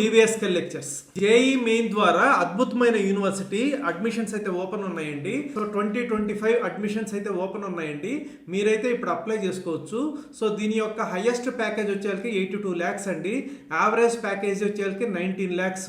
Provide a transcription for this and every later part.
డివిఎస్కెల్ lectures. JEE main ద్వారా అద్భుతమైన university admissions అయితే ఓపెన్ ఉన్నాయండి. సో 2025 అడ్మిషన్స్ అయితే ఓపెన్ ఉన్నాయండి. మీరైతే ఇప్పుడు అప్లై చేసుకోవచ్చు. సో దీని యొక్క హైయెస్ట్ ప్యాకేజ్ వచ్చేసరికి 82 lakhs అండి. యావరేజ్ ప్యాకేజ్ వచ్చేసరికి 19 lakhs.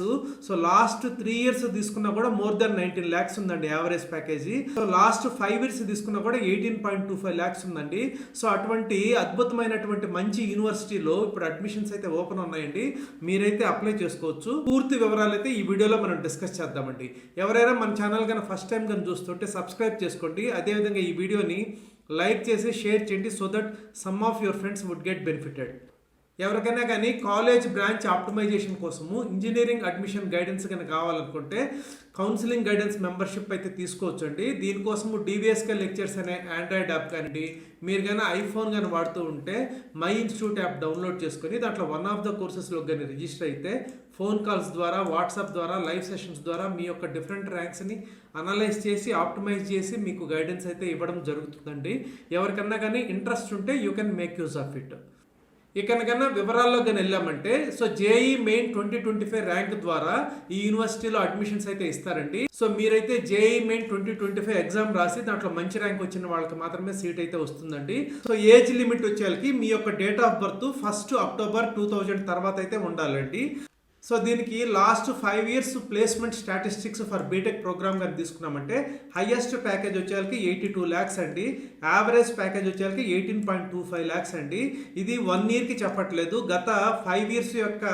సో లాస్ట్ 3 years తీసుకున్నా కూడా మోర్ దెన్ 19 lakhs ఉందండి average package. So last 5 years తీసుకున్నా కూడా 18.25 lakhs ఉందండి. సో అటువంటి అద్భుతమైనటువంటి మంచి యూనివర్సిటీలో ఇప్పుడు అడ్మిషన్స్ అయితే ఓపెన్ ఉన్నాయండి. మీరైతే అప్లై చేసుకోవచ్చు. పూర్తి వివరాలు అయితే ఈ వీడియోలో మనం డిస్కస్ చేద్దామండి. ఎవరైనా మన ఛానల్ కన్నా ఫస్ట్ టైం కానీ చూస్తుంటే సబ్స్క్రైబ్ చేసుకోండి. అదేవిధంగా ఈ వీడియోని లైక్ చేసి షేర్ చేయండి so that some of your friends would get benefited. ఎవరికైనా కానీ కాలేజ్ బ్రాంచ్ ఆప్టిమైజేషన్ కోసము ఇంజనీరింగ్ అడ్మిషన్ గైడెన్స్ కనుక కావాలనుకుంటే కౌన్సిలింగ్ గైడెన్స్ మెంబర్షిప్ అయితే తీసుకోవచ్చు అండి. దీనికోసము డివిఎస్కెల్ లెక్చర్స్ అనే ఆండ్రాయిడ్ యాప్ కానివ్వండి, మీరు కానీ ఐఫోన్ కానీ వాడుతూ ఉంటే మై ఇన్స్టిట్యూట్ యాప్ డౌన్లోడ్ చేసుకొని దాంట్లో వన్ ఆఫ్ ద కోర్సెస్లో కానీ రిజిస్టర్ అయితే ఫోన్ కాల్స్ ద్వారా, వాట్సాప్ ద్వారా, లైవ్ సెషన్స్ ద్వారా మీ యొక్క డిఫరెంట్ ర్యాంక్స్ని అనలైజ్ చేసి ఆప్టిమైజ్ చేసి మీకు గైడెన్స్ అయితే ఇవ్వడం జరుగుతుందండి. ఎవరికన్నా కానీ ఇంట్రెస్ట్ ఉంటే you can make use of it. ఇకనకన్నా వివరాల్లో కానీ వెళ్ళామంటే సో జేఈ మెయిన్ 2025 ర్యాంక్ ద్వారా ఈ యూనివర్సిటీలో అడ్మిషన్స్ అయితే ఇస్తారండి. సో మీరైతే జేఈ మెయిన్ 2025 ఎగ్జామ్ రాసి దాంట్లో మంచి ర్యాంక్ వచ్చిన వాళ్ళకి మాత్రమే సీట్ అయితే వస్తుందండి. సో ఏజ్ లిమిట్ వచ్చేసరికి మీ యొక్క డేట్ ఆఫ్ బర్త్ 1 October 2000 తర్వాత అయితే ఉండాలండి. సో దీనికి last 5 years placement statistics for BTech program కానీ తీసుకున్నామంటే హైయెస్ట్ ప్యాకేజ్ వచ్చేసరికి 82 lakhs అండి. యావరేజ్ ప్యాకేజ్ వచ్చేసరికి 18.25 lakhs అండి. ఇది 1 yearకి చెప్పట్లేదు, గత 5 years యొక్క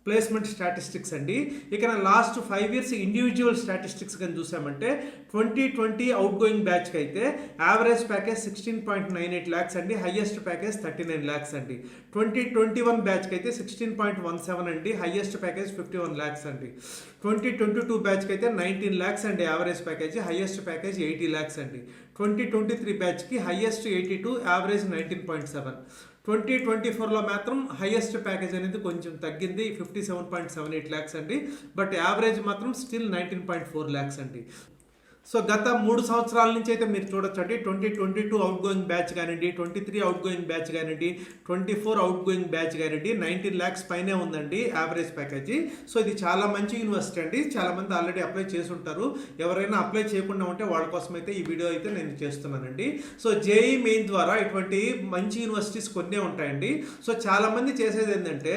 ప్లేస్మెంట్ స్టాటిస్టిక్స్ అండి. ఇక లాస్ట్ 5 years ఇండివిజువల్ స్టాటిస్టిక్స్ కానీ చూసామంటే 2020 అవుట్ గోయింగ్ బ్యాచ్కి అయితే యావరేజ్ ప్యాకేజ్ 16.98 lakhs అండి. హైయెస్ట్ ప్యాకేజ్ 39 lakhs అండి. 2021 బ్యాచ్కి అయితే 16.17 అండి. హైయెస్ట్ ప్యాకేజ్ 51 lakhs అండి. 2022 బ్యాచ్కి అయితే 19 lakhs అండి average package. Highest package 80 lakhs అండి. 2023 బ్యాచ్కి హైయెస్ట్ 82, యావరేజ్ 19.7. 2024లో మాత్రం హైయెస్ట్ ప్యాకేజ్ అనేది కొంచెం తగ్గింది, 57.78 lakhs అండి. బట్ యావరేజ్ మాత్రం స్టిల్ 19.4 lakhs అండి. సో గత 3 సంవత్సరాల నుంచి అయితే మీరు చూడొచ్చండి. 2022 అవుట్ గోయింగ్ బ్యాచ్ కానివ్వండి, 23 అవుట్ గోయింగ్ బ్యాచ్ కానివ్వండి, 24 అవుట్ గోయింగ్ బ్యాచ్ కానివ్వండి, 19 lakhs పైనే ఉందండి యావరేజ్ ప్యాకేజీ. సో ఇది చాలా మంచి యూనివర్సిటీ అండి. చాలా మంది ఆల్రెడీ అప్లై చేసి ఉంటారు. ఎవరైనా అప్లై చేయకుండా ఉంటే వాళ్ళ కోసం అయితే ఈ వీడియో అయితే నేను చేస్తున్నానండి. సో జేఈ మెయిన్ ద్వారా ఇటువంటి మంచి యూనివర్సిటీస్ కొన్నే ఉంటాయండి. సో చాలా మంది చేసేది ఏంటంటే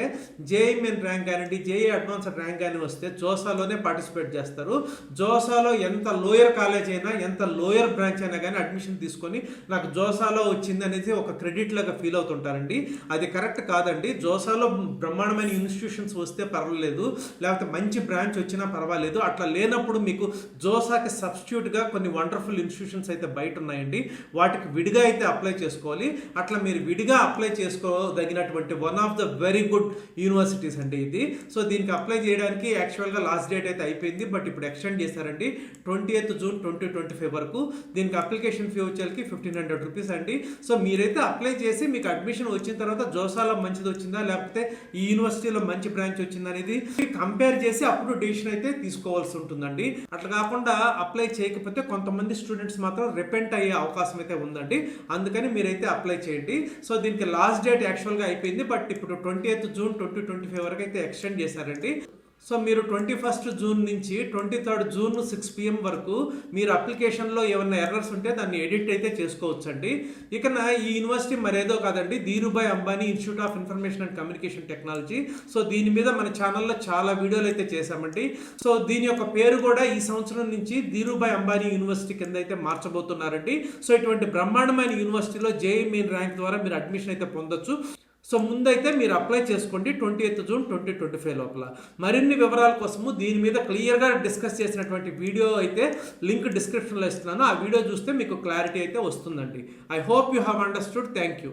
జేఈ మెయిన్ ర్యాంక్ కానివ్వండి, జేఈ అడ్వాన్స్డ్ ర్యాంక్ కానీ వస్తే జోసాలోనే పార్టిసిపేట్ చేస్తారు. జోసాలో ఎంత లోయర్ కాలేజ్ అయినా, ఎంత లోయర్ బ్రాంచ్ అయినా కానీ అడ్మిషన్ తీసుకొని నాకు జోసాలో వచ్చింది అనేది ఒక క్రెడిట్ లాగా ఫీల్ అవుతుంటారండి. అది కరెక్ట్ కాదండి. జోసాలో బ్రహ్మాండమైన ఇన్స్టిట్యూషన్స్ వస్తే పర్వాలేదు, లేకపోతే మంచి బ్రాంచ్ వచ్చినా పర్వాలేదు. అట్లా లేనప్పుడు మీకు జోసాకి సబ్స్టిట్యూట్గా కొన్ని వండర్ఫుల్ ఇన్స్టిట్యూషన్స్ అయితే బయట ఉన్నాయండి. వాటికి విడిగా అయితే అప్లై చేసుకోవాలి. అట్లా మీరు విడిగా అప్లై చేసుకోదగినటువంటి one of the very good universities అండి ఇది. సో దీనికి అప్లై చేయడానికి యాక్చువల్గా లాస్ట్ డేట్ అయితే అయిపోయింది, బట్ ఇప్పుడు ఎక్స్టెండ్ చేశారండి 20th June 2025 వరకు. దీనికి అప్లికేషన్ ఫీ వచ్చేకి 1500 rupees అండి. సో మీరైతే అప్లై చేసి మీకు అడ్మిషన్ వచ్చిన తర్వాత జోసాలో మంచిది వచ్చిందా లేకపోతే ఈ యూనివర్సిటీలో మంచి బ్రాంచ్ వచ్చిందా అనేది కంపేర్ చేసి అప్పుడు డిసిషన్ అయితే తీసుకోవాల్సి ఉంటుందండి. అట్లా కాకుండా అప్లై చేయకపోతే కొంతమంది స్టూడెంట్స్ మాత్రం రిపెంట్ అయ్యే అవకాశం అయితే ఉందండి. అందుకని మీరైతే అప్లై చేయండి. సో దీనికి లాస్ట్ డేట్ యాక్చువల్గా అయిపోయింది, బట్ ఇప్పుడు 20th June 2025 వరకు అయితే ఎక్స్టెండ్ చేశారండి. సో మీరు 21st June నుంచి 23rd June 6 PM వరకు మీరు అప్లికేషన్లో ఏమైనా ఎర్రర్స్ ఉంటే దాన్ని ఎడిట్ అయితే చేసుకోవచ్చు అండి. ఇక ఈ యూనివర్సిటీ మరేదో కాదండి, Dhirubhai Ambani institute of information and communication technology. So దీని మీద మన ఛానల్లో చాలా వీడియోలు అయితే చేశామండి. సో దీని యొక్క పేరు కూడా ఈ సంవత్సరం నుంచి ధీరుభాయ్ అంబానీ యూనివర్సిటీ కింద అయితే మార్చబోతున్నారండి. సో ఇటువంటి బ్రహ్మాండమైన యూనివర్సిటీలో జేఈ మెయిన్ ర్యాంక్ ద్వారా మీరు అడ్మిషన్ అయితే పొందొచ్చు. సో ముందైతే మీరు అప్లై చేసుకోండి 20th June 2025 లోపల. మరిన్ని వివరాల కోసము దీని మీద క్లియర్గా డిస్కస్ చేసినటువంటి వీడియో అయితే లింక్ డిస్క్రిప్షన్లో ఇస్తున్నాను. ఆ వీడియో చూస్తే మీకు క్లారిటీ అయితే వస్తుందండి. I hope you have understood. Thank you.